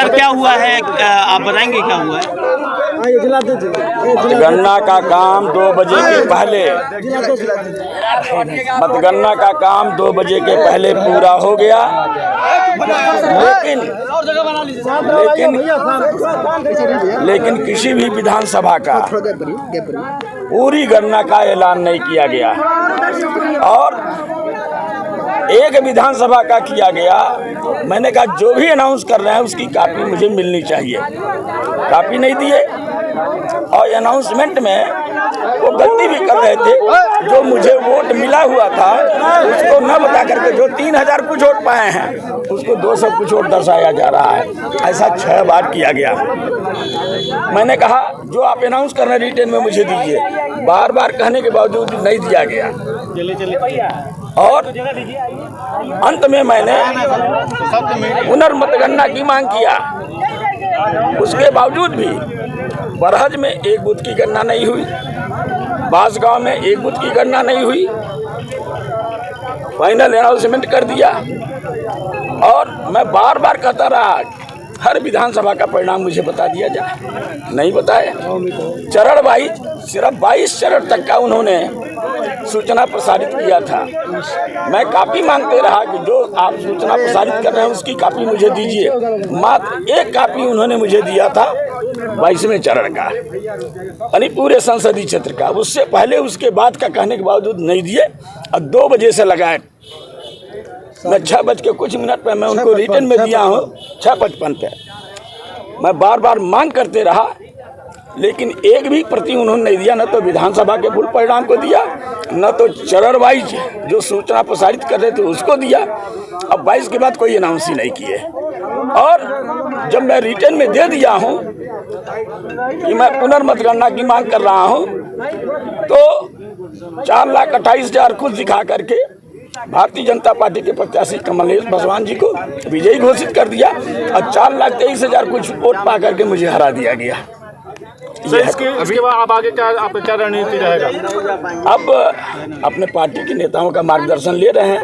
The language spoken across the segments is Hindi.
सर क्या हुआ है, आप बताएंगे क्या हुआ है? मतगणना का काम 2 बजे के पहले मतगणना का काम 2 बजे के पहले पूरा हो गया, लेकिन किसी भी विधानसभा का पूरी गणना का ऐलान नहीं किया गया और एक विधानसभा का किया गया। मैंने कहा जो भी अनाउंस कर रहे हैं उसकी कॉपी मुझे मिलनी चाहिए, कॉपी नहीं दिए और अनाउंसमेंट में वो गलती भी कर रहे थे। जो मुझे वोट मिला हुआ था उसको न बता करके जो 3000 कुछ वोट पाए हैं उसको 200 कुछ वोट दर्शाया जा रहा है। ऐसा 6 बार किया गया। मैंने कहा जो आप अनाउंस कर रहे हैं रिटर्न में मुझे दीजिए, बार बार कहने के बावजूद नहीं दिया गया और अंत में मैंने पुनर्मतगणना की मांग किया। उसके बावजूद भी बरहज में एक बूथ की गणना नहीं हुई, बांसगांव में एक बूथ की गणना नहीं हुई। फाइनल अनाउंसमेंट कर दिया और मैं बार बार कहता रहा हर विधानसभा का परिणाम मुझे बता दिया जाए, नहीं बताया। चरण वाइज सिर्फ 22 चरण तक का उन्होंने सूचना प्रसारित किया था। मैं कॉपी मांगते रहा कि जो आप सूचना प्रसारित कर रहे हैं उसकी कॉपी मुझे दीजिए। मात्र एक कॉपी उन्होंने मुझे दिया था 22वें चरण का, यानी पूरे संसदीय क्षेत्र का। उससे पहले उसके बाद का कहने के बावजूद नहीं दिए और 2 बजे से लगाए। मैं 6 बज के कुछ मिनट पे मैं उनको रिटर्न में दिया हूँ, 6:55 पे। मैं बार बार मांग करते रहा लेकिन एक भी प्रति उन्होंने नहीं दिया। न तो विधानसभा के मूल परिणाम को दिया, न तो चरण वाइज जो सूचना प्रसारित कर रहे थे उसको दिया। अब 22 के बाद कोई अनाउंस ही नहीं किए। और जब मैं रिटर्न में दे दिया हूँ कि मैं पुनर्मतगणना की मांग कर रहा हूँ तो 4,28,000 कुछ दिखा करके भारतीय जनता पार्टी के प्रत्याशी कमलेश पासवान जी को विजयी घोषित कर दिया और 4,23,000 कुछ वोट पा करके मुझे हरा दिया गया। इसके बाद अब आगे आपका क्या रणनीति रहेगा? अब अपने पार्टी के नेताओं का मार्गदर्शन ले रहे हैं।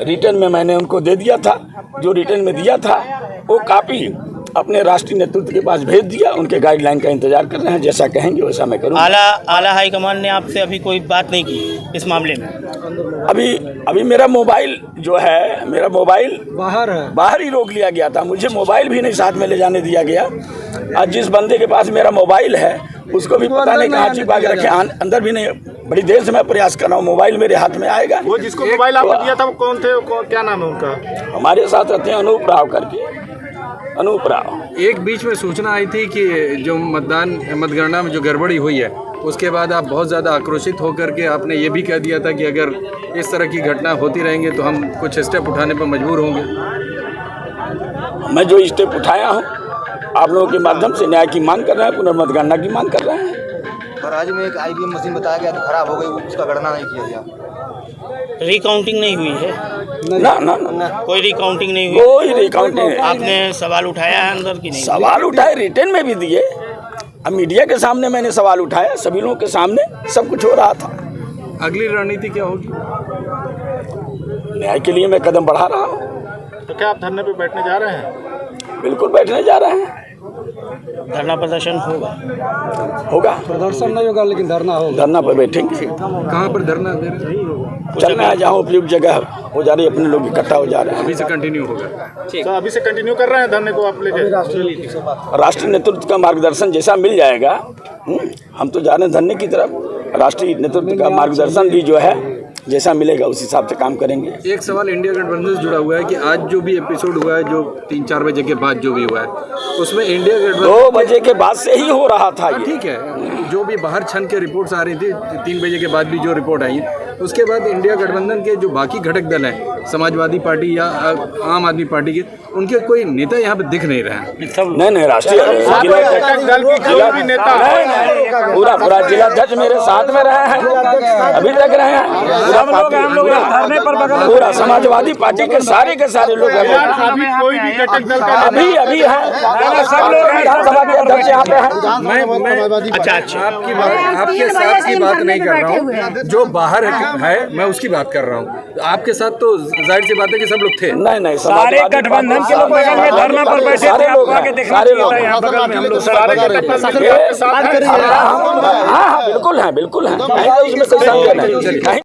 रिटर्न में मैंने उनको दे दिया था, जो रिटर्न में दिया था वो कॉपी अपने राष्ट्रीय नेतृत्व के पास भेज दिया। उनके गाइडलाइन का इंतजार कर रहे हैं, जैसा कहेंगे वैसा मैं करूँगा। आला हाईकमान ने आपसे अभी कोई बात नहीं की इस मामले में? अभी मेरा मोबाइल जो है, मेरा मोबाइल बाहर ही रोक लिया गया था। मुझे मोबाइल भी नहीं साथ में ले जाने दिया गया। आज जिस बंदे के पास मेरा मोबाइल है उसको भी पता नहीं कहाँ छिपा के रखे, अंदर भी नहीं। बड़ी देर से मैं प्रयास कर रहा हूँ, मोबाइल मेरे हाथ में आएगा। वो जिसको मोबाइल आपको दिया था वो कौन थे, क्या नाम है उनका? हमारे साथ रहते हैं अनूप राव करके, अनूप राव। एक बीच में सूचना आई थी कि जो मतगणना में जो गड़बड़ी हुई है उसके बाद आप बहुत ज़्यादा आक्रोशित होकर के आपने ये भी कह दिया था कि अगर इस तरह की घटना होती रहेंगी तो हम कुछ स्टेप उठाने पर मजबूर होंगे। मैं जो स्टेप उठाया हूँ आप लोगों के माध्यम से न्याय की मांग कर रहे हैं, पुनर्मतगणना की मांग कर रहे हैं। राज्य में एक IVM मशीन बताया गया तो खराब हो गई, उसका गणना नहीं किया गया। रिकाउंटिंग नहीं हुई है? ना कोई रिकाउंटिंग नहीं हुई? कोई रिकाउंटिंग नहीं। आपने सवाल उठाया है अंदर की नहीं? सवाल उठाए, रिटर्न में भी दिए। अब मीडिया के सामने मैंने सवाल उठाया, सभी लोगों के सामने सब कुछ हो रहा था। अगली रणनीति क्या होगी? न्याय के लिए मैं कदम बढ़ा रहा हूँ। तो क्या आप धरने पे बैठने जा रहे हैं? बिल्कुल बैठने जा रहे हैं। धरना प्रदर्शन होगा। प्रदर्शन नहीं होगा लेकिन धरना होगा। धरना पर बैठेंगे। कहाँ पर धरना दे रहे? चलना है जहाँ उपयुक्त जगह हो जा रही, अपने लोग इकट्ठा हो जा रहे हैं। अभी से कंटिन्यू होगा? तो अभी से कंटिन्यू कर रहे हैं धरने को आप लेके? राष्ट्रीय नेतृत्व का मार्गदर्शन जैसा मिल जाएगा, हम तो जा रहे हैं धरने की तरफ। राष्ट्रीय नेतृत्व का मार्गदर्शन भी जो है जैसा मिलेगा उस हिसाब से काम करेंगे। एक सवाल इंडिया गठबंधन से जुड़ा हुआ है कि आज जो भी एपिसोड हुआ है, जो 3-4 बजे के बाद जो भी हुआ है, उसमें इंडिया गठबंधन 2 बजे के बाद से ही हो रहा था। ठीक है, जो भी बाहर छन के रिपोर्ट्स आ रही थी, 3 बजे के बाद भी जो रिपोर्ट आई, उसके बाद इंडिया गठबंधन के जो बाकी घटक दल हैं, समाजवादी पार्टी या आम आदमी पार्टी के, उनके कोई नेता यहाँ पे दिख नहीं रहे हैं। नहीं, राष्ट्रीय पूरा जिलाध्यक्ष मेरे साथ में रहे हैं, अभी तक रहे हैं। पूरा समाजवादी पार्टी के सारे लोग कोई भी घटक दल का अभी है, सब लोग विधानसभा के अध्यक्ष यहाँ पे हैं। मैं आपके साथ की बात नहीं कर रहा हूँ, जो बाहर है है, मैं उसकी बात कर रहा हूँ। आपके साथ तो जाहिर सी बात है कि सब लोग थे। नहीं सारे गठबंधन के लोग बगल में धरना पर बैठे थे, आपको आके देखना चाहिए था यहाँ बगल में हम लोग हाँ बिल्कुल है, बिल्कुल है, उसमें कोई संदेह नहीं।